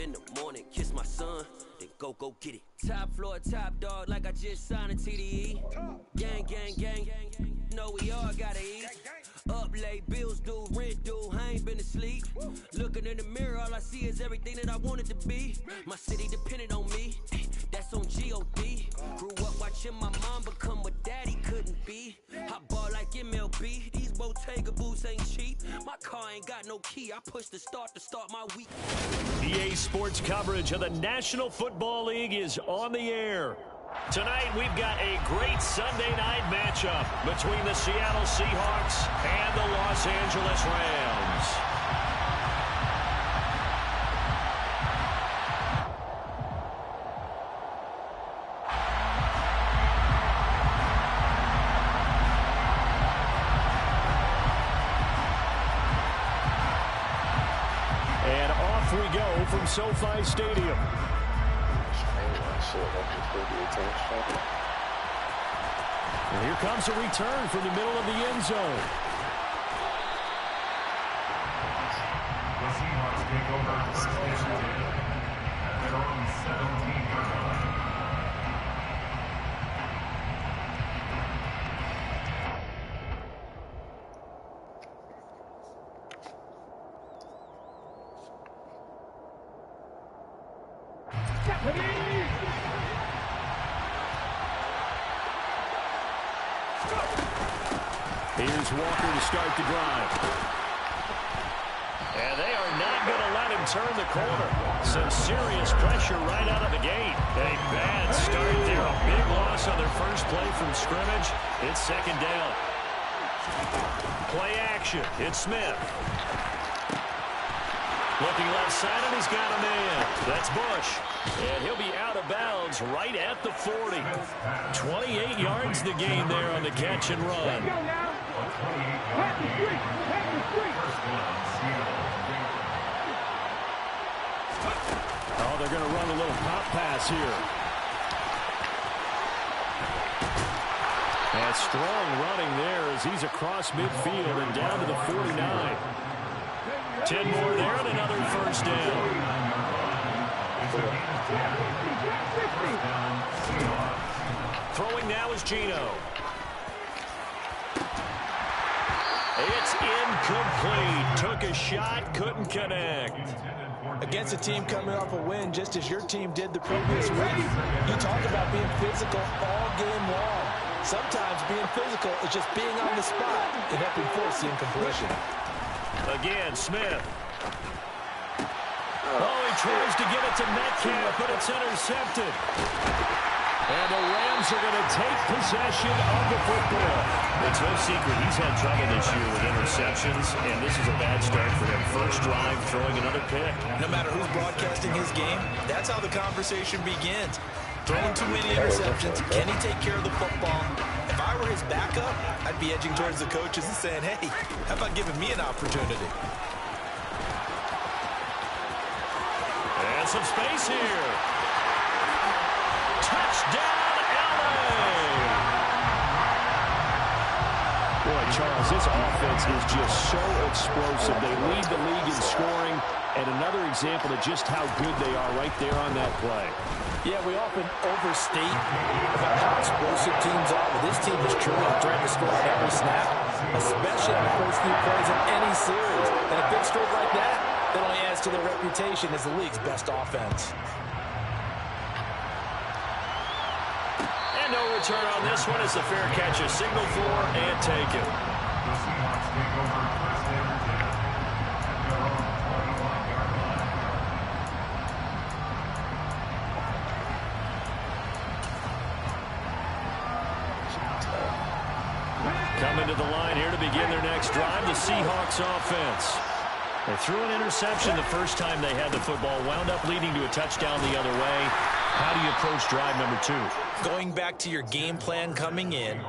in the morning, kiss my son, then go get it. Top floor, top dog, like I just signed a TDE. Gang, gang, gang, know we all gotta eat. Up late, bills due, rent due, I ain't been asleep. Looking in the mirror, all I see is everything that I wanted to be. My city depended on me, that's on G.O.D. Grew up watching my mom become what daddy couldn't be. I ball like MLB, these Bottega boots ain't cheap. My car ain't got no key, I push the start to start my week. EA Sports coverage of the National Football League is on the air. Tonight, we've got a great Sunday night matchup between the Seattle Seahawks and the Los Angeles Rams. And off we go from SoFi Stadium. And here comes a return from the middle of the end zone. The Seahawks take over first and 10 at their own 17-yard line. Here's Walker to start the drive. And they are not going to let him turn the corner. Some serious pressure right out of the gate. A bad start there. A big loss on their first play from scrimmage. It's second down. Play action. It's Smith. Looking left side, and he's got a man. That's Bush. And he'll be out of bounds right at the 40. 28 yards the gain there on the catch and run. Oh, they're going to run a little pop pass here. And strong running there as he's across midfield and down to the 49. 10 more there and another first down. Throwing now is Geno. It's incomplete. Took a shot, couldn't connect. Against a team coming off a win, just as your team did the previous week, you talk about being physical all game long. Sometimes being physical is just being on the spot and helping force the incompletion. Again, Smith. Oh, he tries to get it to Metcalf, but it's intercepted. And the Rams are going to take possession of the football. It's no secret he's had trouble this year with interceptions, and this is a bad start for him. First drive, throwing another pick. No matter who's broadcasting his game, that's how the conversation begins. Throwing too many interceptions, can he take care of the football? If I were his backup, I'd be edging towards the coaches and saying, hey, how about giving me an opportunity? And some space here. Touchdown, LA! Boy, Charles, this offense is just so explosive. They lead the league in scoring, and another example of just how good they are right there on that play. Yeah, we often overstate about how explosive teams are, but this team is truly a threat to score on every snap, especially on the first few plays of any series. And a big stroke like that only adds to their reputation as the league's best offense. And no return on this one as the fair catch is signaled for and taken. The Seahawks take over first and 10 at their own 21-yard line. Coming to the line here to begin their next drive, the Seahawks offense. They threw an interception the first time they had the football, wound up leading to a touchdown the other way. How do you approach drive number 2? Going back to your game plan coming in,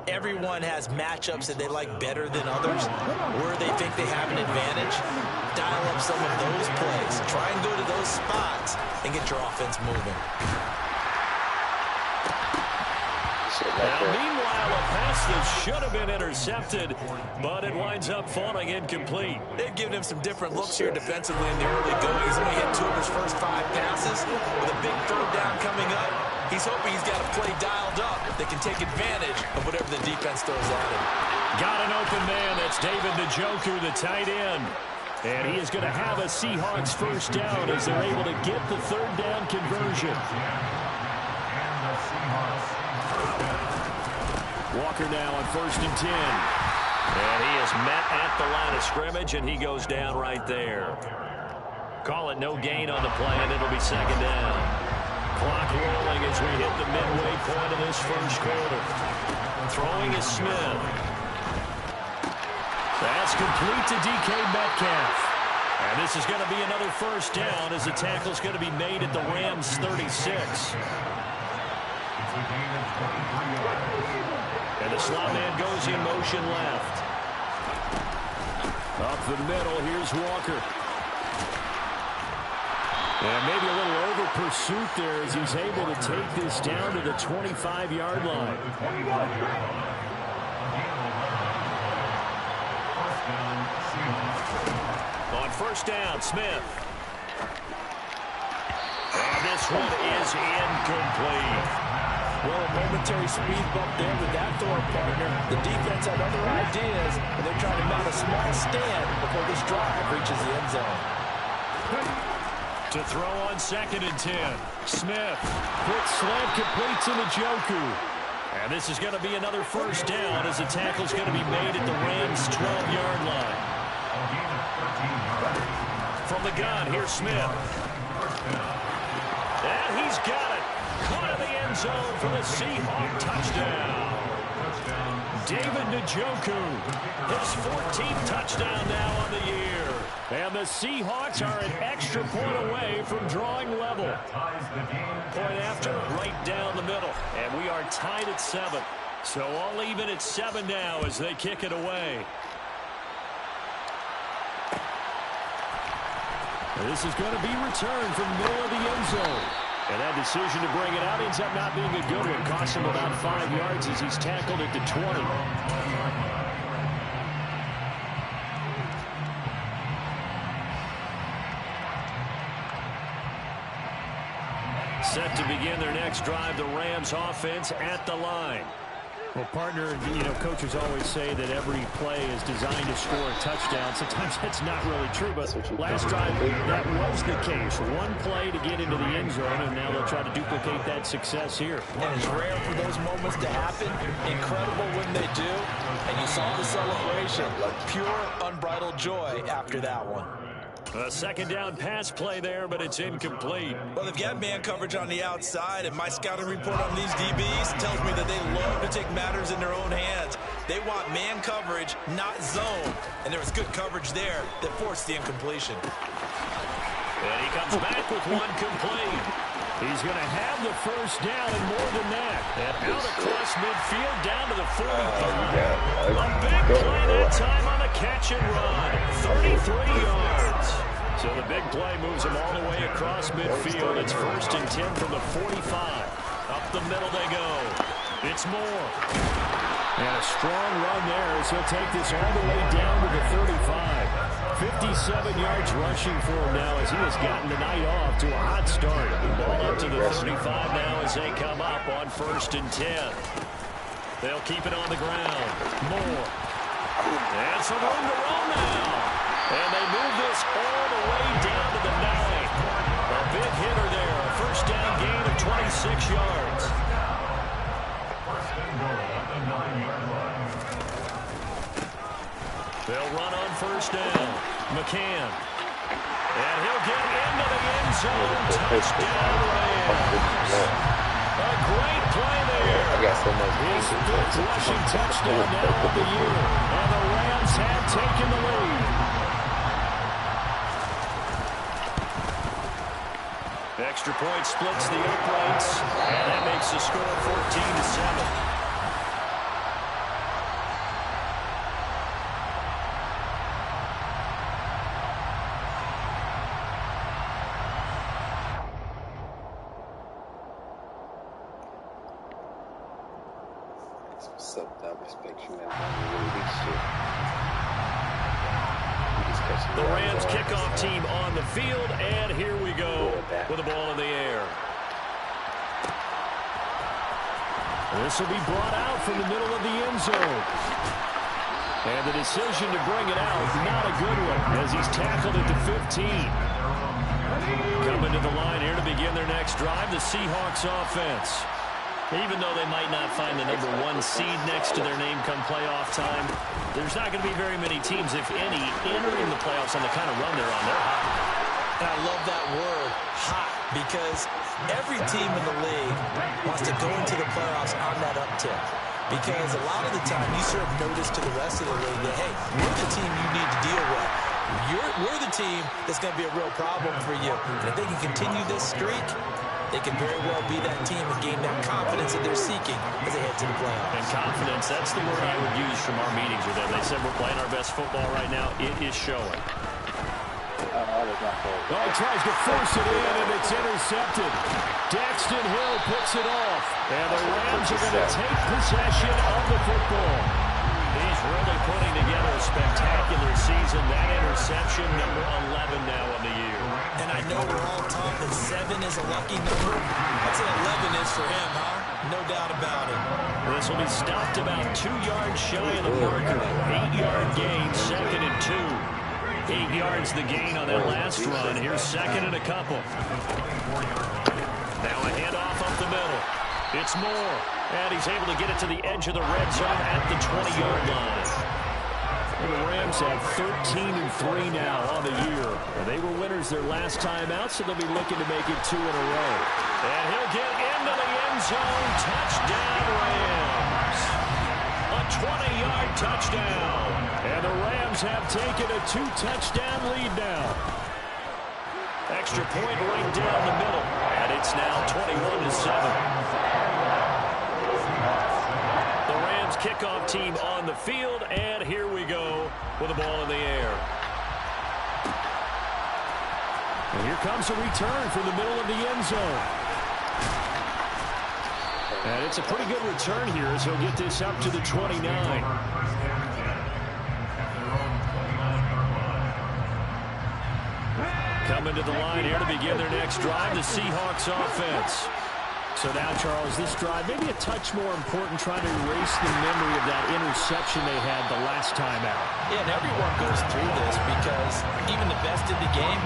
everyone has matchups that they like better than others, where they think they have an advantage. Dial up some of those plays. Try and go to those spots and get your offense moving. Now, meanwhile, a pass that should have been intercepted, but it winds up falling incomplete. They've given him some different looks here defensively in the early going. He's only hit 2 of his first 5 he's hoping he's got a play dialed up that can take advantage of whatever the defense throws at him. Got an open man. That's David Njoku, the tight end. And he is going to have a Seahawks first down as they're able to get the third down conversion. Walker now on 1st and 10. And he is met at the line of scrimmage, and he goes down right there. Call it no gain on the play, and it'll be 2nd down. Clock rolling as we hit the midway point of this first quarter. Throwing is Smith. That's complete to DK Metcalf. And this is going to be another first down as the tackle's going to be made at the Rams 36. And the slot man goes in motion left. Up the middle, here's Walker. And maybe a little over pursuit there as he's able to take this down to the 25-yard line. On 1st down, Smith. And this one is incomplete. Well, a momentary speed bump there with that Thorpe partner. The defense had other ideas, and they're trying to mount a small stand before this drive reaches the end zone. To throw on 2nd and 10. Smith. Quick slant complete to Njoku. And this is going to be another first down as the tackle's going to be made at the Rams' 12-yard line. From the gun, here's Smith. And he's got it. Caught in the end zone for the Seahawk touchdown. David Njoku, his 14th touchdown now on the year. And the Seahawks are an extra point away from drawing level. Point after, right down the middle. And we are tied at 7. So all even at 7 now as they kick it away. This is going to be returned from the middle of the end zone. And that decision to bring it out ends up not being a good one. Costs him about 5 yards as he's tackled at the 20. Set to begin their next drive, the Rams offense at the line. Well, partner, coaches always say that every play is designed to score a touchdown. Sometimes that's not really true, but last drive, that was the case. One play to get into the end zone, and now they'll try to duplicate that success here. And it's rare for those moments to happen. Incredible when they do. And you saw the celebration, pure, unbridled joy after that one. A 2nd down pass play there, but it's incomplete. Well, they've got man coverage on the outside, and my scouting report on these DBs tells me that they love to take matters in their own hands. They want man coverage, not zone. And there was good coverage there that forced the incompletion. And he comes back with one complete. He's going to have the first down and more than that. And out across midfield down to the 45. A big play that time on the catch and run. 33 yards. So the big play moves him all the way across midfield. It's 1st and 10 from the 45. Up the middle they go. It's Moore. And a strong run there as he'll take this all the way down to the 35. 57 yards rushing for him now as he has gotten the night off to a hot start. Ball up to the 35 now as they come up on 1st and 10. They'll keep it on the ground. Moore. And some room to roll now. And they move this all the way down to the 9. A big hitter there. A first down gain of 26 yards. They'll run on 1st down. McCann. And he'll get into the end zone. Touchdown Rams. A great play there. His 5th rushing touchdown now of the year. And the Rams have taken the lead. Extra point splits the uprights. And that makes the score 14-7. The Rams kickoff team on the field, and here we go with the ball in the air. This will be brought out from the middle of the end zone. And the decision to bring it out, not a good one, as he's tackled at the 15. Coming to the line here to begin their next drive, the Seahawks offense. Even though they might not find the number 1 seed next to their name come playoff time, there's not going to be very many teams, if any, entering the playoffs on the kind of run they're on. They're hot. And I love that word, hot, because every team in the league wants to go into the playoffs on that uptick. Because a lot of the time you serve notice to the rest of the league that, hey, we're the team you need to deal with. We're the team that's going to be a real problem for you. And if they can continue this streak, they can very well be that team and gain that confidence that they're seeking as they head to the playoffs. And confidence, that's the word I would use from our meetings with them. They said we're playing our best football right now. It is showing. Oh, he tries to force it in, and it's intercepted. Daxton Hill puts it off. And the Rams are going to take possession of the football. He's really putting together a spectacular season. That interception, number 11 now on the year. And I know we're all taught that 7 is a lucky number. That's what 11 is for him, huh? No doubt about it. This will be stopped about 2 yards shy of the marker. 8-yard gain, 2nd and 2. 8 yards the gain on that last run. Here's 2nd and a couple. Now a handoff up the middle. It's Moore. And he's able to get it to the edge of the red zone at the 20-yard line. And the Rams have 13-3 now on the year. And they were winners their last time out, so they'll be looking to make it 2 in a row. And he'll get into the end zone. Touchdown, Rams. A 20-yard touchdown. And the Rams have taken a 2-touchdown lead now. Extra point right down the middle. And it's now 21-7. The Rams kickoff team on the field. And here we go with the ball in the air. And here comes a return from the middle of the end zone. And it's a pretty good return here as he'll get this up to the 29. Coming to the line here to begin their next drive, the Seahawks offense. So now, Charles, this drive maybe a touch more important, trying to erase the memory of that interception they had the last time out. Yeah, and everyone goes through this because even the best in the game,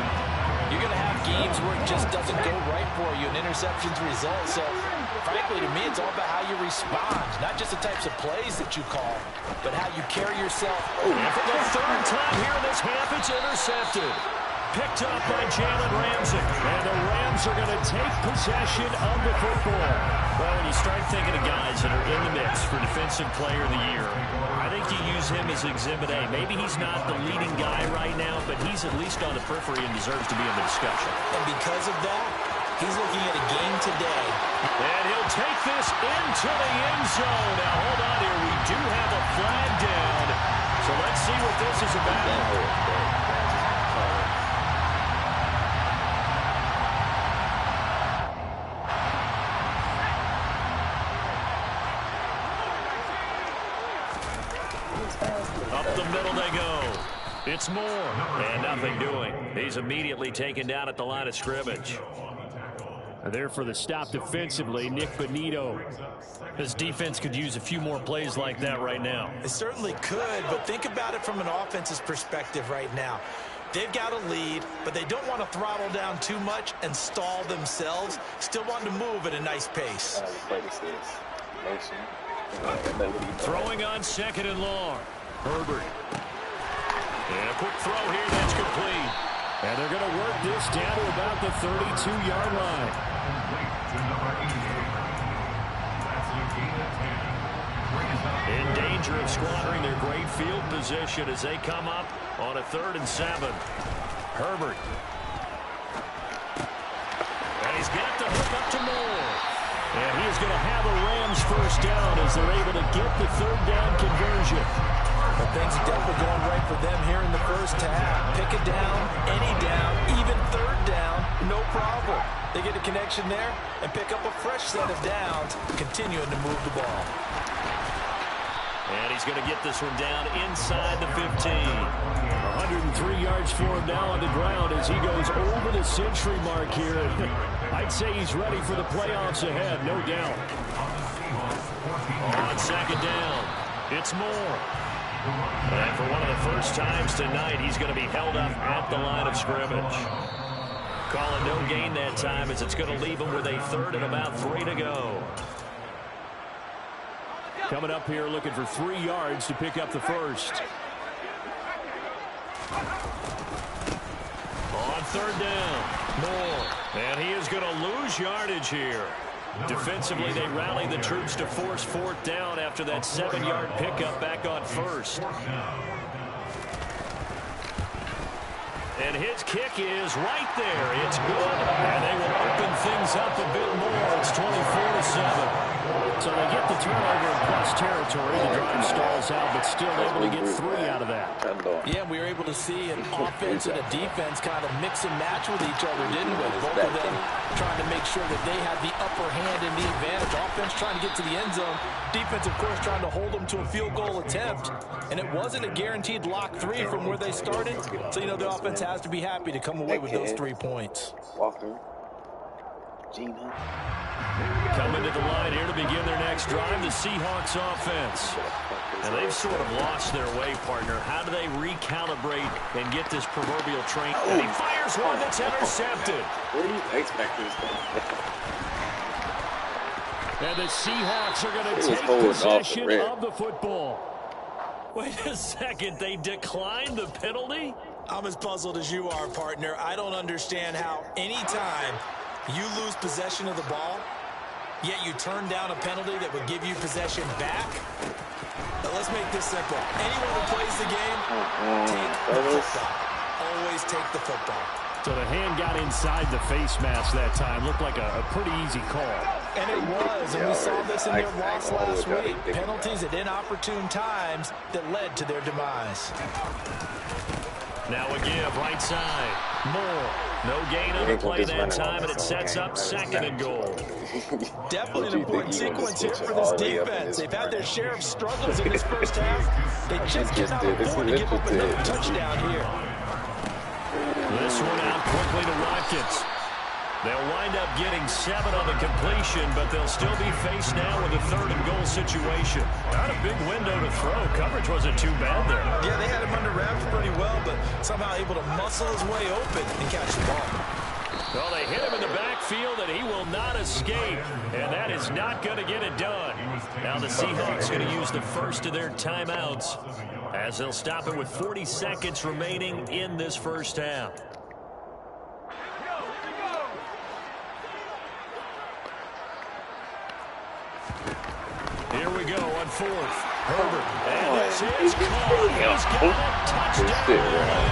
you're going to have games where it just doesn't go right for you, and interceptions result. So, frankly, to me, it's all about how you respond, not just the types of plays that you call, but how you carry yourself. And for the 3rd time here in this half, it's intercepted. Picked up by Jalen Ramsey. And the Rams are going to take possession of the football. Well, when you start thinking of guys that are in the mix for Defensive Player of the Year, I think you use him as Exhibit A. Maybe he's not the leading guy right now, but he's at least on the periphery and deserves to be in the discussion. And because of that, he's looking at a game today. And he'll take this into the end zone. Now, hold on here. We do have a flag down. So let's see what this is about. Up the middle they go. It's Moore. And nothing doing. He's immediately taken down at the line of scrimmage. There for the stop defensively, Nick Bonito. This defense could use a few more plays like that right now. It certainly could, but think about it from an offense's perspective right now. They've got a lead, but they don't want to throttle down too much and stall themselves. Still want to move at a nice pace. Throwing on 2nd and long. Herbert. And a quick throw here that's complete. And they're going to work this down to about the 32-yard line. In danger of squandering their great field position as they come up on a 3rd and 7. Herbert. And he's got the hook up to Moore. And he is going to have a Rams first down as they're able to get the 3rd down conversion. But things are definitely going right for them here in the first half. Pick a down, any down, even 3rd down, no problem. They get a connection there and pick up a fresh set of downs, continuing to move the ball. And he's going to get this one down inside the 15. 103 yards for him now on the ground as he goes over the century mark here. I'd say he's ready for the playoffs ahead, no doubt. On second down, it's Moore. And for one of the first times tonight, he's going to be held up at the line of scrimmage. Calling no gain that time as it's going to leave him with a 3rd and about 3 to go. Coming up here looking for 3 yards to pick up the first. On 3rd down, Moore. And he is going to lose yardage here. Defensively, they rally the troops to force 4th down after that 7-yard pickup back on 1st. And his kick is right there. It's good. And they will open things up a bit more. It's 24-7. So they get the turnover in plus territory. The drive stalls out, but still able to get 3 out of that. Yeah, we were able to see an offense and a defense kind of mix and match with each other, didn't we? Both of them trying to make sure that they had the upper hand and the advantage. Offense trying to get to the end zone. Defense, of course, trying to hold them to a field goal attempt. And it wasn't a guaranteed lock 3 from where they started. So, you know, the offense has to be happy to come away with those 3 points. Walker. Gina. Coming to the line here to begin their next drive, the Seahawks offense. And they've sort of lost their way, partner. How do they recalibrate and get this proverbial train? And he fires one that's intercepted. What do you expect this thing? And the Seahawks are going to take possession of the football. Wait a second, they declined the penalty? I'm as puzzled as you are, partner. I don't understand how anytime you lose possession of the ball, yet you turn down a penalty that would give you possession back. But let's make this simple. Anyone who plays the game, take the football. Always take the football. So the hand got inside the face mask that time. Looked like a pretty easy call. And it was, and we saw this in their loss last week. Penalties at inopportune times that led to their demise. Now a give, right side. Moore. No gain on the play that time, and it sets up 2nd and goal. Definitely an important sequence here for this defense. They've had their share of struggles in this first half. They just cannot afford to give up another touchdown here. This one out quickly to Watkins. They'll wind up getting 7 on the completion, but they'll still be faced now with a 3rd and goal situation. Not a big window to throw. Coverage wasn't too bad there. Yeah, they had him under wraps pretty well, but somehow able to muscle his way open and catch the ball. Well, they hit him in the backfield, and he will not escape. And that is not going to get it done. Now the Seahawks going to use the first of their timeouts as they'll stop it with 40 seconds remaining in this first half. Here we go on 4th. Herbert. And this is caught. He's got it. Touchdown.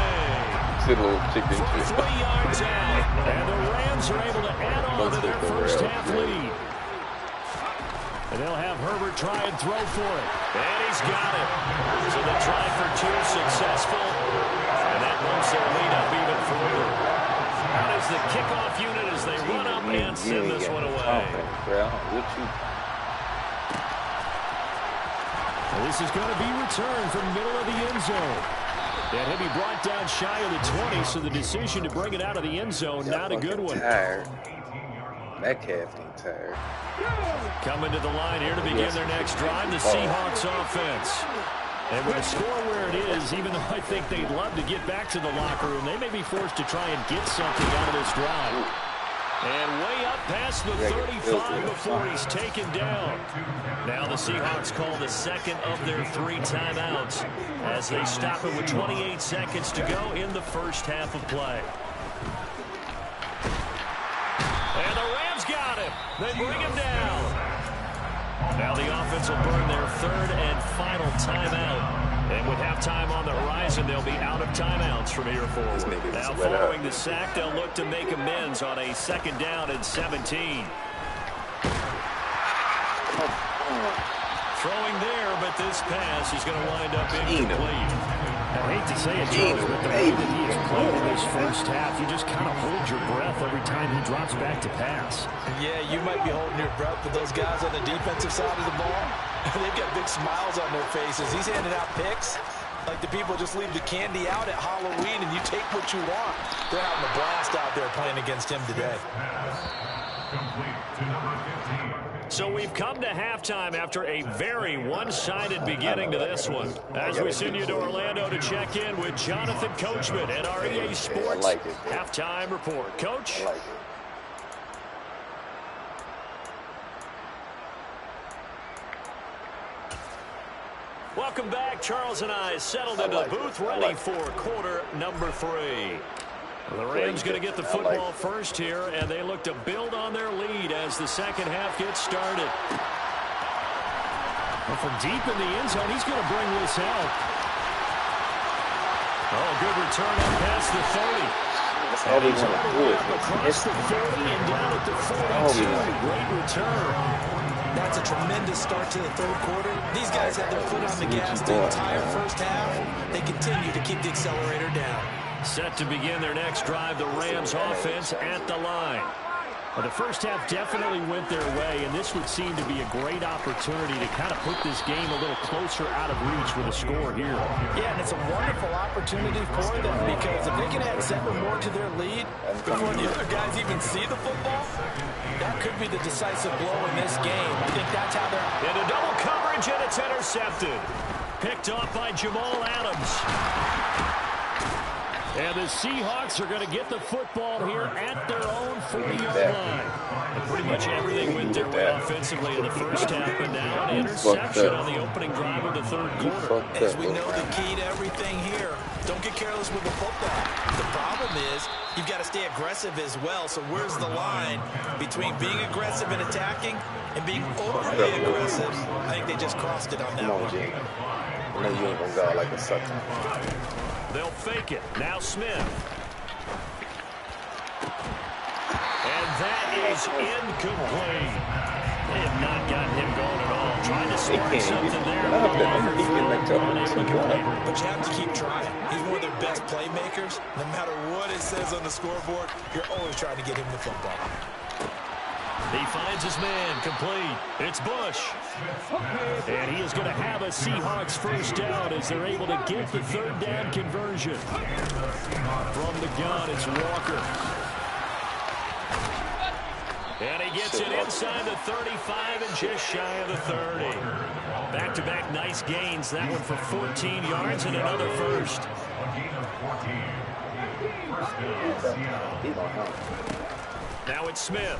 Sit a little chicken shit. 3 yards out. And the Rams are able to add on to their first half lead. And they'll have Herbert try and throw for it. And he's got it. So the try for 2 successful. And that moves their lead up even further. Out is the kickoff unit as they run up and send this one away. This is going to be returned from middle of the end zone. And he'll be brought down shy of the 20, so the decision to bring it out of the end zone, not a good one. Metcalf ain't tired. Coming to the line here to begin their next drive, the Seahawks offense. And with the score where it is, even though I think they'd love to get back to the locker room, they may be forced to try and get something out of this drive. And way up past the 35 before he's taken down. Now the Seahawks call the 2nd of their 3 timeouts as they stop it with 28 seconds to go in the first half of play. And the Rams got him. They bring him down. Now the offense will burn their 3rd and final timeout. And with halftime on the horizon, they'll be out of timeouts from here forward. Now following the sack, they'll look to make amends on a 2nd down and 17. Throwing there, but this pass is going to wind up incomplete. I hate to say it, Charles, but the way that he has played in this first half, you just kind of hold your breath every time he drops back to pass. Yeah, you might be holding your breath, but those guys on the defensive side of the ball, they've got big smiles on their faces. He's handing out picks like the people just leave the candy out at Halloween and you take what you want. They're having a blast out there playing against him today. So we've come to halftime after a very one-sided beginning to this one. As we send you to Orlando to check in with Jonathan Coachman at our EA Sports halftime report. Coach? Welcome back. Charles and I settled into the booth, ready for quarter number 3. The Rams going to get the football first here, and they look to build on their lead as the second half gets started. Well, from deep in the end zone, he's going to bring this out. Oh, good return up past the 30. That's all we want to do across the 30 and down at the 42. Great return. That's a tremendous start to the third quarter. These guys have their foot on the gas the entire first half. They continue to keep the accelerator down. Set to begin their next drive, the Rams offense at the line. Well, the first half definitely went their way, and this would seem to be a great opportunity to kind of put this game a little closer out of reach with a score here. Yeah, and it's a wonderful opportunity for them because if they can add 7 more to their lead before the other guys even see the football, that could be the decisive blow in this game. I think that's how they're... Into double coverage, and it's intercepted. Picked off by Jamal Adams. And the Seahawks are going to get the football here at their own 40-yard line. And pretty much everything went their way offensively in the first half, and now an interception on the opening drive of the third quarter. As we know, the key to everything here, don't get careless with the football. The problem is you've got to stay aggressive as well. So where's the line between being aggressive and attacking and being overly aggressive? I think they just crossed it on that one. I know you ain't going to go like a sucker. They'll fake it. Now Smith. And that is incomplete. They have not gotten him going at all. Trying to spark something there. But you have to keep trying. He's one of their best playmakers. No matter what it says on the scoreboard, you're always trying to get him the football. He finds his man, complete. It's Bush. And he is going to have a Seahawks first down as they're able to get the third down conversion. From the gun, it's Walker. And he gets it inside the 35 and just shy of the 30. Back-to-back nice gains. That one for 14 yards and another first. Now it's Smith.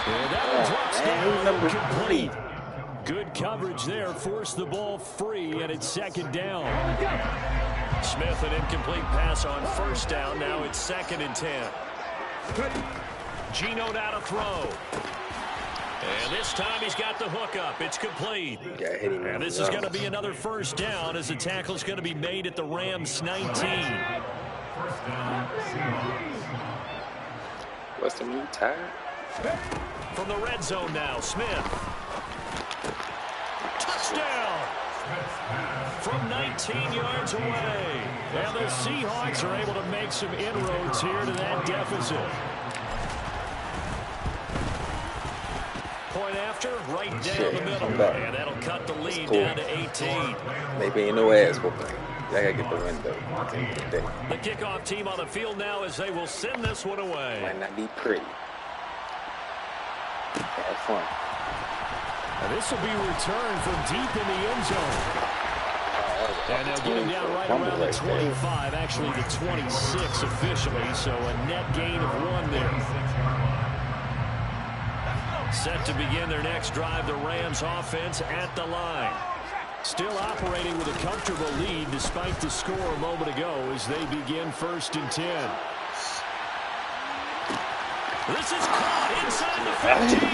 And that one drops down, complete. Good coverage there, forced the ball free, and it's second down. Smith, an incomplete pass on first down. Now it's 2nd and 10. Geno now to throw. And this time he's got the hook up. It's complete. And this is going to be another first down as the tackle's going to be made at the Rams 19. What's the new tire? From the red zone now, Smith. Touchdown! From 19 yards away. And the Seahawks are able to make some inroads here to that deficit. Point after, right down the middle. And that'll cut the lead down to 18. Maybe ain't no ass whooping. I gotta get the window. The kickoff team on the field now as they will send this one away. Might not be pretty. Have fun. And this will be returned from deep in the end zone. And they'll get him down right around the 25, actually the 26 officially, so a net gain of 1 there. Set to begin their next drive, the Rams offense at the line. Still operating with a comfortable lead despite the score a moment ago as they begin 1st and 10. This is caught inside the 15.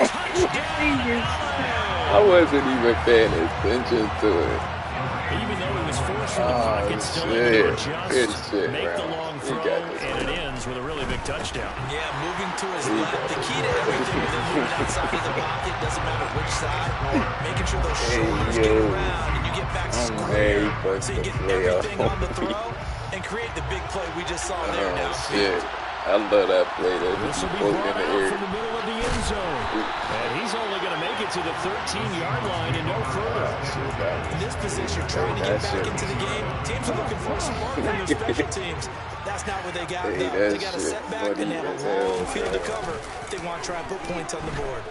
Touchdown, I wasn't even paying attention to it. Even though he was forced from the pocket, still able to adjust, make the long throw, and it ends with a really big touchdown. Yeah, moving to his left. The key to everything when they're moving outside of the pocket, doesn't matter which side, making sure those shoulders get around and you get back square so you get everything on the throw and create the big play we just saw there downfield. I love that play. That This just will be floating brought in the out air. from the middle of the end zone. And he's only going to make it to the 13-yard line and no further. In this position, trying to get back into the game, teams are looking for a spark from their special teams. That's not what they got, though. They got a setback and they have a long field to cover if they want to try and put points on the board.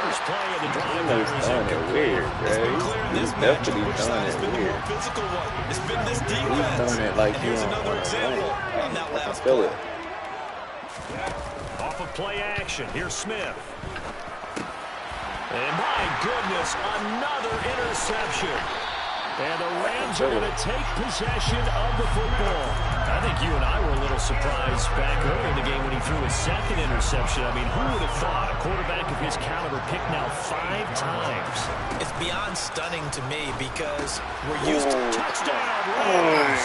First play of the drive. He's throwing it weird, bro. He's definitely throwing it weird. Physical one. It's been this He's defense. throwing it like Here's you another example on that I last feel play. it. Off of play action. Here's Smith. And my goodness, another interception. And the Rams are going to take possession of the football. I think you and I were a little surprised back early in the game when he threw his second interception. I mean, who would have thought a quarterback of his caliber picked now 5 times? It's beyond stunning to me because we're used to Touchdown, Rams.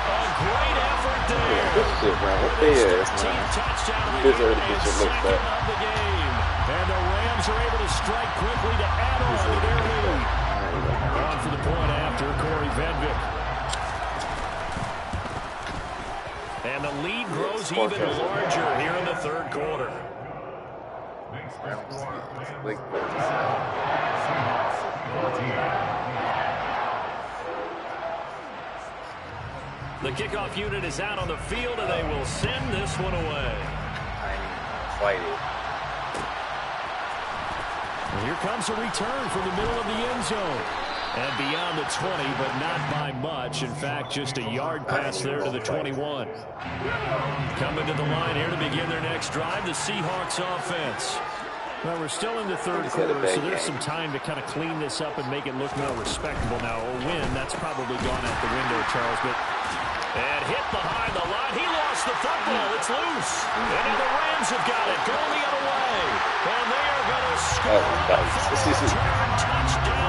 A great effort there. Good shit, man. What they is, man. Touchdown of the Deserve to game get and your look second back. of the game. And the Rams are able to strike quickly to add on to their lead. On for the point after, Corey Vedvik. And the lead grows even larger here in the third quarter. Like, The kickoff unit is out on the field, and they will send this one away. fight it. And here comes a return from the middle of the end zone. And beyond the 20, but not by much. In fact, just a yard pass there to the 21. Coming to the line here to begin their next drive, the Seahawks offense. Well, we're still in the third quarter, so there's some time to kind of clean this up and make it look more respectable. Now, a win, that's probably gone out the window, Charles. And hit behind the line. He lost the football. It's loose. And now the Rams have got it. Going the other way. And they are going to score. Touchdown,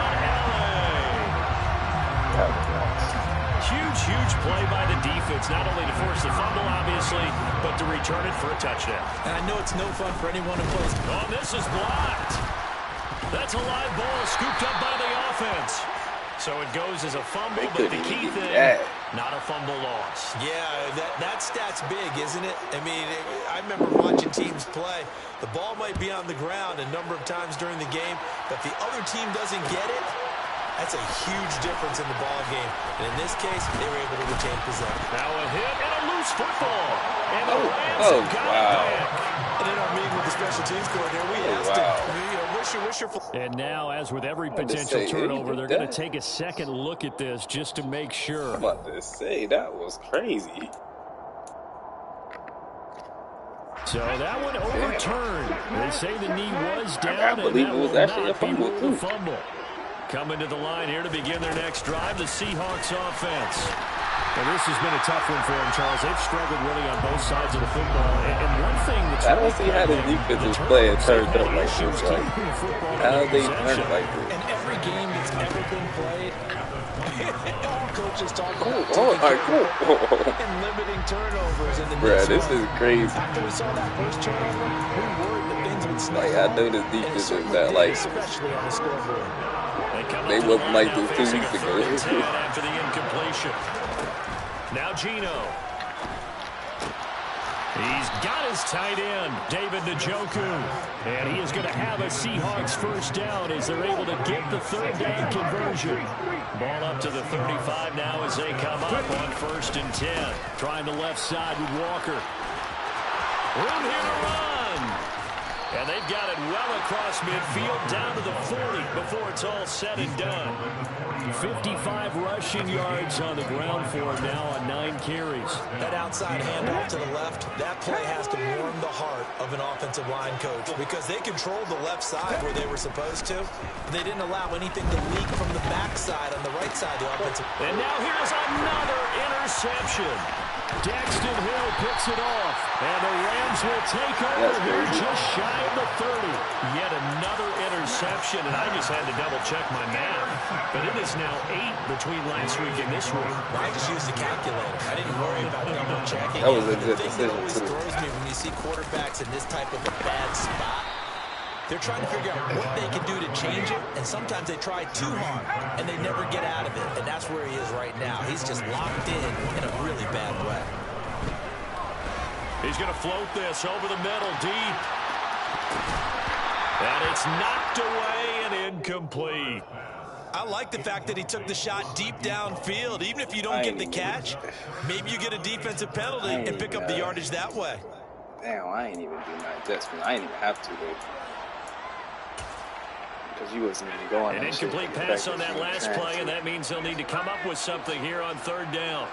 Huge play by the defense, not only to force the fumble, obviously, but to return it for a touchdown. And I know it's no fun for anyone who plays. Oh, this is blocked. That's a live ball scooped up by the offense. So it goes as a fumble, but the key thing, not a fumble loss. Yeah, that stat's big, isn't it? I mean, I remember watching teams play. The ball might be on the ground a number of times during the game, but if the other team doesn't get it, that's a huge difference in the ball game. And in this case, they were able to retain possession. Now a hit and a loose football. And the Rams have got it back. And in our meeting with the special teams coordinator, we asked him, wish your... And now, as with every potential turnover, they're going to take a second look at this just to make sure. I'm about to say, that was crazy. So that one overturned. They say the knee was down. I believe it was actually a fumble, too. Coming to the line here to begin their next drive, the Seahawks offense. Well, this has been a tough one for them, Charles. They've struggled really on both sides of the football. And one thing that's I don't see how the defensive player turned up like this. Like, how they turned like this? In every game that's ever been played, all coaches talk about and limiting turnovers. And bruh, this is crazy. After we saw that first turnover, we worried that things would snap. Like, I know this defense is not like this. Especially on the scoreboard. They wasn't like this 2 weeks ago. After the incompletion. Now Gino. He's got his tight end, David Njoku. And he is going to have a Seahawks first down as they're able to get the third down conversion. Ball up to the 35 now as they come up on 1st and 10. Trying the left side with Walker. Room here to run. And they've got it well across midfield down to the 40 before it's all said and done. 55 rushing yards on the ground for him now on 9 carries. That outside handoff to the left, that play has to warm the heart of an offensive line coach because they controlled the left side where they were supposed to. They didn't allow anything to leak from the backside on the right side of the offensive. And now here's another interception. Daxton Hill picks it off. And the Rams will take over here just shy of the 30. Yet another interception, and I just had to double-check my math. But it is now 8 between last week and this week. I just used the calculator. I didn't worry about double-checking. That was a good decision, too. The thing that always throws me when you see quarterbacks in this type of a bad spot, they're trying to figure out what they can do to change it, and sometimes they try too hard, and they never get out of it. And that's where he is right now. He's just locked in a He's going to float this over the middle, deep. And it's knocked away and incomplete. I like the fact that he took the shot deep downfield. Even if you don't get the catch, maybe you get a defensive penalty and pick up the yardage that way. Damn, I ain't even do my adjustment. I ain't even have to, though. Because you wasn't even going. An incomplete pass on that last play, and that means they'll need to come up with something here on third down.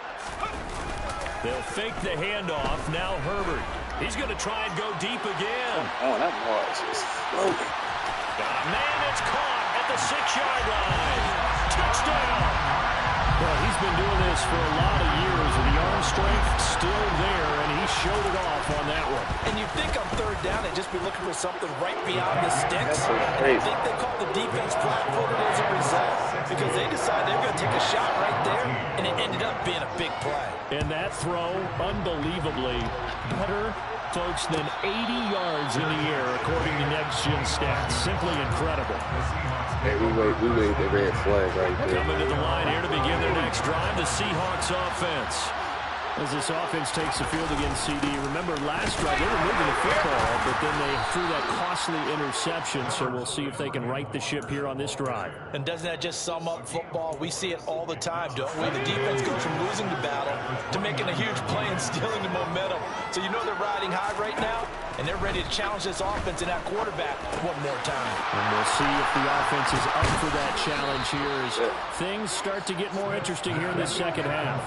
They'll fake the handoff. Now Herbert. He's going to try and go deep again. Oh, that ball is just floating. Man, it's caught at the 6-yard line. Touchdown. Well, he's been doing this for a lot of years, and the arm strength still there, and he showed it off on that one. And you think on third down, they'd just be looking for something right beyond the sticks. So and I think they called the defense flat-footed as a result because they decided they were going to take a shot right there, and it ended up being a big play. And that throw, unbelievably better, folks, than 80 yards in the air, according to next-gen stats. Simply incredible. Hey, we wait the red flag right there. Coming to the line here to begin their next drive, the Seahawks offense. As this offense takes the field against CD, remember last drive they were moving the football, but then they threw that costly interception, so we'll see if they can right the ship here on this drive. And doesn't that just sum up football? We see it all the time, don't we? The defense goes from losing the battle to making a huge play and stealing the momentum. So you know they're riding high right now, and they're ready to challenge this offense and that quarterback one more time. And we'll see if the offense is up for that challenge here as things start to get more interesting here in the second half.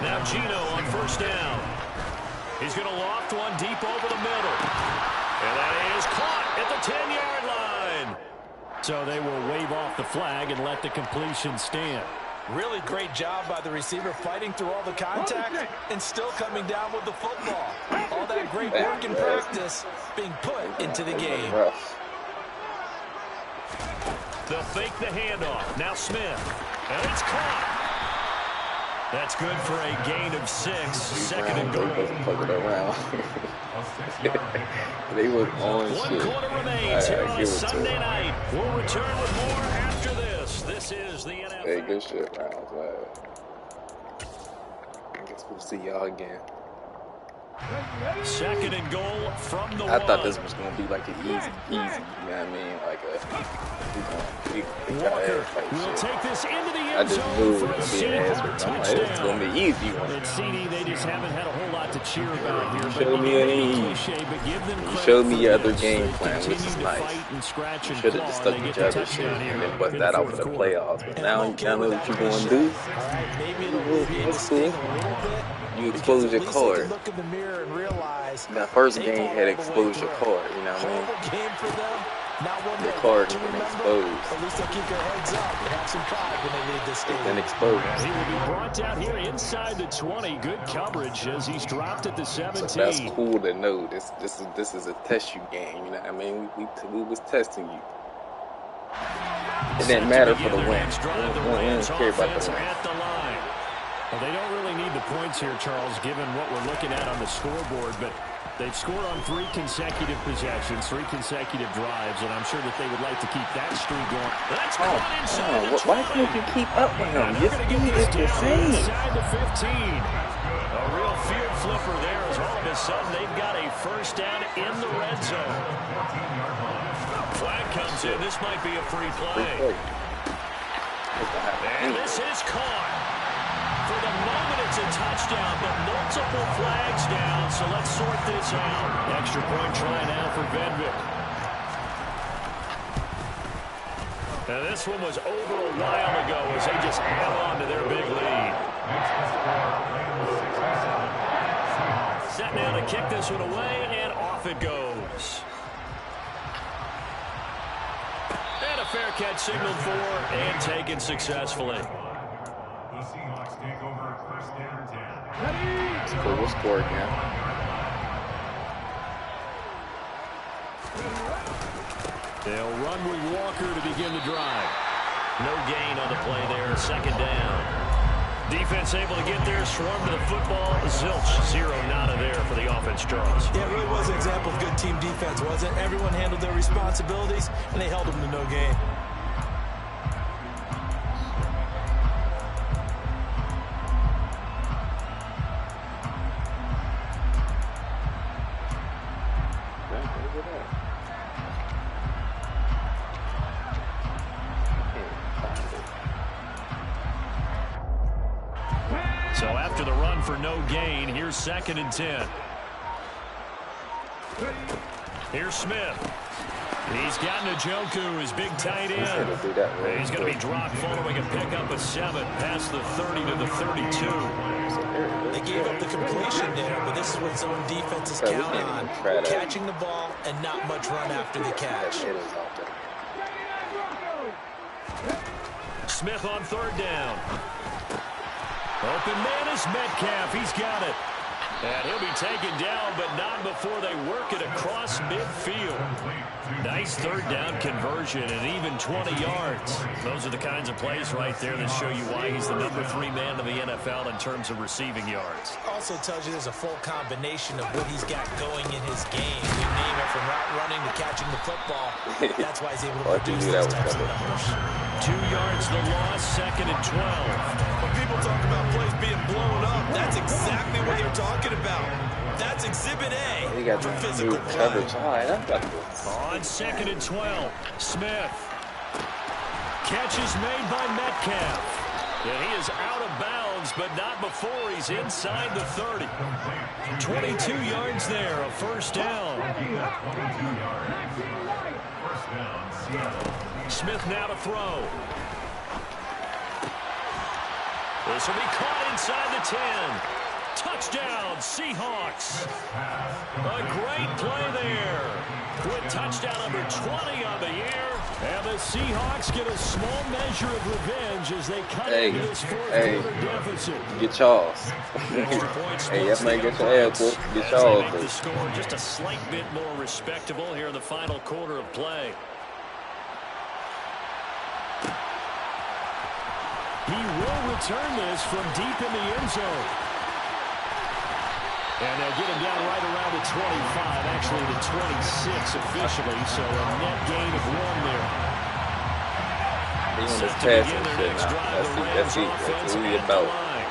Now Gino on first down. He's going to loft one deep over the middle. And that is caught at the 10-yard line. So they will wave off the flag and let the completion stand. Really great job by the receiver fighting through all the contact and still coming down with the football. All that great work and practice being put into the game. They'll fake the handoff. Now Smith. And it's caught. That's good for a gain of 6. Second and goal. They were on shit. 1 quarter remains here on a Sunday night. We'll return with more after this. This is the NFL. Hey, good shit, Browns. I guess we'll see y'all again. Second and goal from the I thought this was going to be like an easy, you know what I mean? Like Walker will take this into the end I just zone knew it for was a going to be an answer. I'm like, it's going to be easy. And CD, they just haven't had a whole lot to cheer about here. Show me you showed me your other game plan, which is nice. You should have just stuck with your other shit and then bust that out for the playoffs. But now you know what you're going to do. What's cool? You expose your card. That first game had exposed your card, you know what I mean? Your card has been exposed. At least they'll keep their heads up and have some pride when they leave this game. It's been exposed. He will be brought down here inside the 20. Good coverage as he's dropped at the 17. So that's cool to know. This is a test you game, you know what I mean? We was testing you. It didn't matter for the win. We didn't care about the win. Well, they don't really need the points here, Charles, given what we're looking at on the scoreboard, but they've scored on 3 consecutive possessions, 3 consecutive drives, and I'm sure that they would like to keep that streak going. That's why can't you keep up with them? Your speed is the same. Inside the 15. A real field flipper there as all of a sudden they've got a first down in the red zone. Flag comes in. This might be a free play. And this is caught. For the moment, it's a touchdown, but multiple flags down, so let's sort this out. Extra point try now for Vedvik. Now, this one was over a while ago as they just add on to their big lead. Set now to kick this one away, and off it goes. And a fair catch signaled for and taken successfully. Cool, we'll score again. They'll run with Walker to begin the drive. No gain on the play there. Second down. Defense able to get there. Swarm to the football. Zilch. 0 nada there for the offense, Charles. Yeah, it really was an example of good team defense, wasn't it? Everyone handled their responsibilities, and they held them to no gain. So after the run for no gain, here's 2nd and 10. Here's Smith. He's got Njoku, his big tight end. He's going to be dropped following a pickup of 7 past the 30 to the 32. They gave up the completion there, but this is what zone defenses count on. Catching the ball and not much run after the catch. Smith on 3rd down. Open man is Metcalf. He's got it. And he'll be taken down, but not before they work it across midfield. Nice 3rd down conversion and even 20 yards. Those are the kinds of plays right there that show you why he's the number 3 man in the NFL in terms of receiving yards. Also tells you there's a full combination of what he's got going in his game. You name it, from route running to catching the football. That's why he's able to produce those types of numbers. 2 yards the loss, 2nd and 12. When people talk about plays being blown up, that's exactly what they're talking about. That's Exhibit A for physical play. On 2nd and 12, Smith. Catch is made by Metcalf. And he is out of bounds, but not before he's inside the 30. 22 yards there, a 1st down. Smith now to throw. This will be caught inside the 10. Touchdown, Seahawks. A great play there. With touchdown number 20 on the year. And the Seahawks get a small measure of revenge as they cut into this 4th quarter deficit. Get y'all's. Hey, that might get your ass whooped. Get y'all's. Make the score just a slight bit more respectable here in the final quarter of play. He will return this from deep in the end zone. And they'll get him down right around the 25, actually the 26 officially, so a net gain of 1 there. Set to begin their next drive, the Rams offense at the line.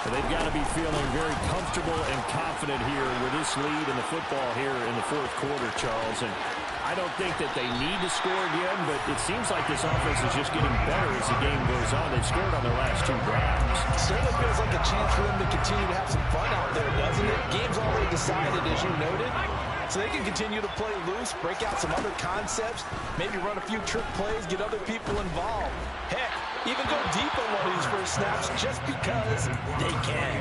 So they've got to be feeling very comfortable and confident here with this lead in the football here in the 4th quarter, Charles. And I don't think that they need to score again, but it seems like this offense is just getting better as the game goes on. They've scored on their last 2 drives. Certainly feels like a chance for them to continue to have some fun out there, doesn't it? Game's already decided, as you noted. So they can continue to play loose, break out some other concepts, maybe run a few trick plays, get other people involved. Heck, even go deep on one of these first snaps just because they can.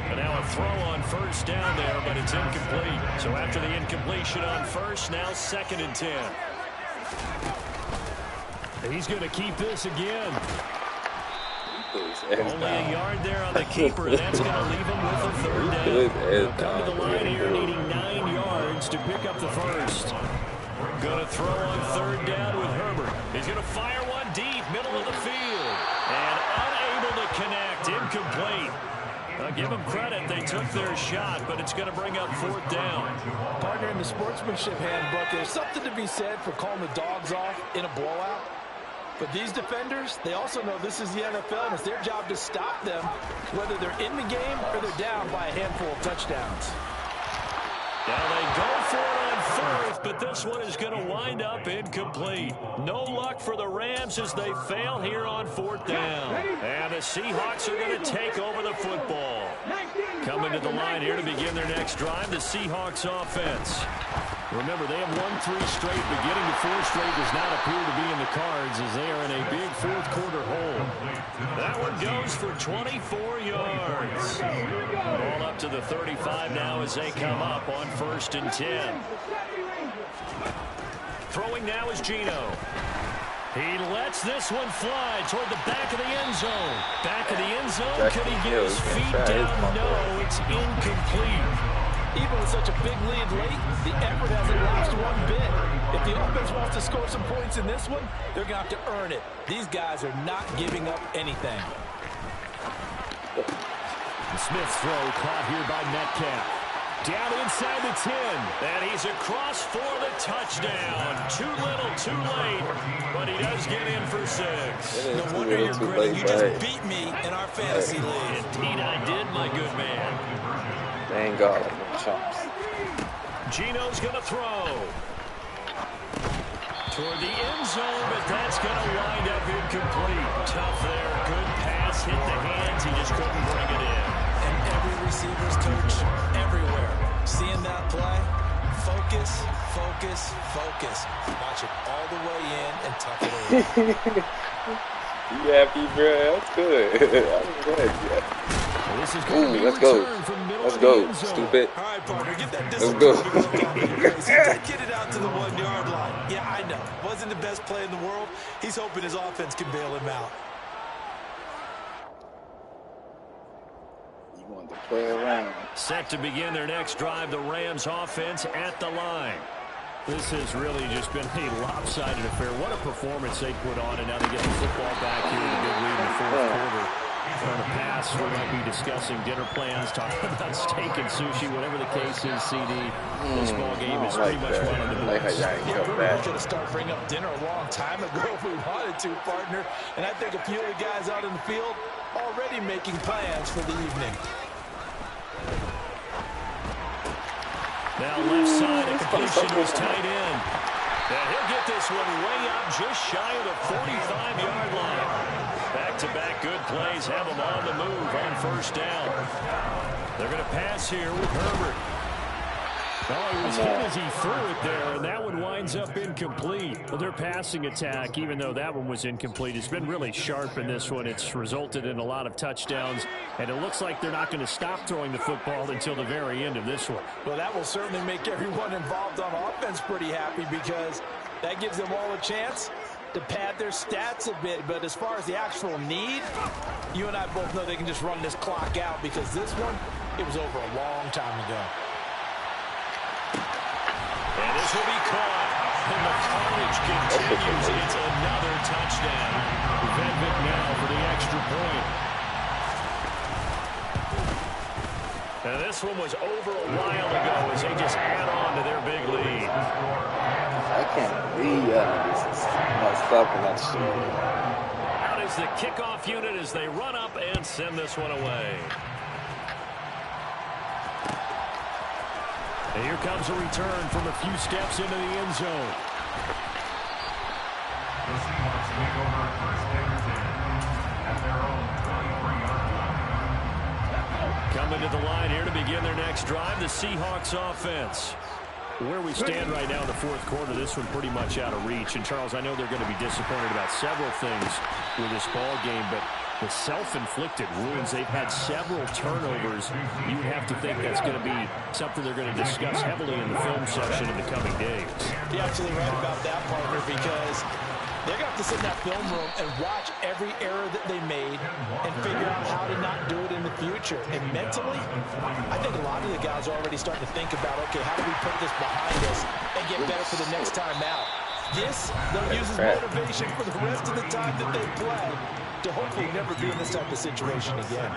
And now a throw on 1st down there, but it's incomplete. So after the incompletion on 1st, now 2nd and 10. And he's going to keep this again. Only a yard there on the keeper. That's going to leave him with a 3rd down. They'll come to the line here needing 9 yards to pick up the 1st. Going to throw on 3rd down with Herbert. He's going to fire one deep, middle of the field. And unable to connect, incomplete. Give them credit. They took their shot, but it's going to bring up 4th down. Partner, in the sportsmanship handbook, there's something to be said for calling the dogs off in a blowout. But these defenders, they also know this is the NFL, and it's their job to stop them, whether they're in the game or they're down by a handful of touchdowns. Now they go for it on 4th, but this one is going to wind up incomplete. No luck for the Rams as they fail here on 4th down. And the Seahawks are going to take over the football. Coming to the line here to begin their next drive, the Seahawks offense. Remember, they have won 3 straight, but getting to 4 straight does not appear to be in the cards as they are in a big 4th quarter hole. That one goes for 24 yards. Ball up to the 35 now as they come up on 1st and 10. Throwing now is Geno. He lets this one fly toward the back of the end zone. Back of the end zone. Could he get his feet down? No, it's incomplete. Even with such a big lead late, the effort hasn't lost one bit. If the offense wants to score some points in this one, they're going to have to earn it. These guys are not giving up anything. Smith's throw caught here by Metcalf. Down inside the 10. And he's across for the touchdown. Too little, too late. But he does get in for 6. No wonder you're grinning. You just beat me in our fantasy league. Indeed I did, my good man. Thank God, I'm chumps. Geno's going to throw. Toward the end zone, but that's going to wind up incomplete. Tough there. Good pass. Hit the hands. He just couldn't bring it in. receivers coach everywhere. Seeing that play, focus, focus, focus. Watch it all the way in and tuck it away. You happy, bro? That's good. I'm glad, yeah. Ooh, let's go. Let's go, stupid. All right, partner, get that Let's go. Get it out to the 1 yard line. Yeah, I know. Wasn't the best play in the world. He's hoping his offense can bail him out. You want to play around. Set to begin their next drive, the Rams offense at the line. This has really just been a lopsided affair. What a performance they put on, and now they get the football back here with a big lead in the fourth quarter. On the pass, we might be discussing dinner plans, talking about steak and sushi, whatever the case is, CD. This ball game is pretty much run on the boards. We could have started bringing up dinner a long time ago if we wanted to, partner. And I think a few of the guys out in the field already making plans for the evening. Now left side, a completion to his tight end. And he'll get this one way up just shy of the 45-yard line. Back-to-back good plays have him on the move on first down. They're going to pass here with Herbert. Oh, he was hit as he threw it there, and that one winds up incomplete. Well, their passing attack, even though that one was incomplete, has been really sharp in this one. It's resulted in a lot of touchdowns, and it looks like they're not going to stop throwing the football until the very end of this one. Well, that will certainly make everyone involved on offense pretty happy because that gives them all a chance to pad their stats a bit. But as far as the actual need, you and I both know they can just run this clock out because this one, it was over a long time ago. And this will be caught. And the carnage continues. It's another touchdown. Vedvik now for the extra point. And this one was over a while ago as they just add on to their big lead. I can't believe this is not stopping that shit. Out is the kickoff unit as they run up and send this one away. And here comes a return from a few steps into the end zone. The Seahawks take over first and 10 at their own 23-yard line. Coming to the line here to begin their next drive, the Seahawks offense. Where we stand right now in the fourth quarter, this one pretty much out of reach. And, Charles, I know they're going to be disappointed about several things with this ball game, but the self-inflicted wounds, they've had several turnovers. You would have to think that's going to be something they're going to discuss heavily in the film section in the coming days. You're absolutely right about that, partner, because they're going to have to sit in that film room and watch every error that they made and figure out how to not do it in the future. And mentally, I think a lot of the guys are already starting to think about, okay, how do we put this behind us and get better for the next time out? This, they'll use as motivation for the rest of the time that they play to hopefully never be in this type of situation again.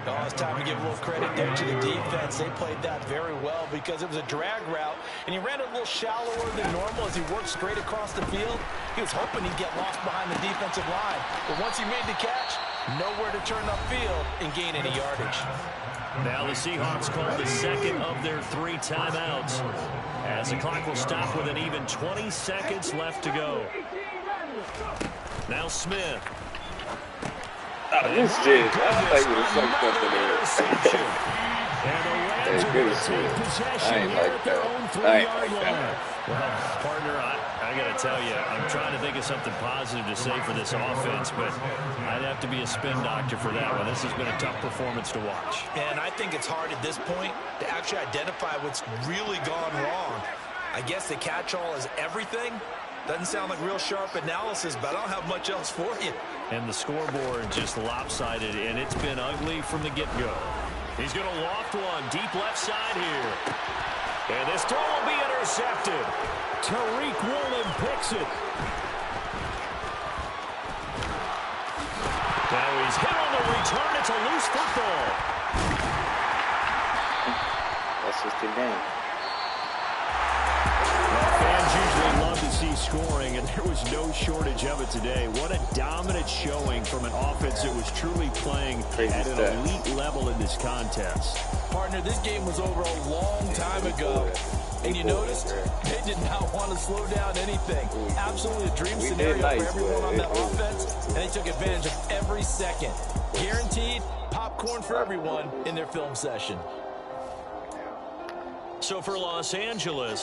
Oh, it's time to give a little credit there to the defense. They played that very well because it was a drag route, and he ran it a little shallower than normal as he worked straight across the field. He was hoping he'd get lost behind the defensive line, but once he made the catch, nowhere to turn upfield and gain any yardage. Now the Seahawks call the second of their 3 timeouts as the clock will stop with an even 20 seconds left to go. Now Smith. This shit, I like it. It's like something there. And the Rams are going to take possession here at their own 3-yard line. Well, partner, I got to tell you, I'm trying to think of something positive to say for this offense, but I'd have to be a spin doctor for that one. This has been a tough performance to watch. And I think it's hard at this point to actually identify what's really gone wrong. I guess the catch-all is everything. Doesn't sound like real sharp analysis, but I don't have much else for you. And the scoreboard just lopsided, and it's been ugly from the get-go. He's going to loft one deep left side here. And this throw will be intercepted. Tariq Woolen picks it. Now he's hit on the return. It's a loose football. That's just the game. Fans usually love to see scoring, and there was no shortage of it today. What a dominant showing from an offense that was truly playing at an elite level in this contest. Partner, this game was over a long time ago. And you noticed they did not want to slow down anything. Absolutely a dream scenario for everyone on that offense, and they took advantage of every second. Guaranteed popcorn for everyone in their film session. So for Los Angeles,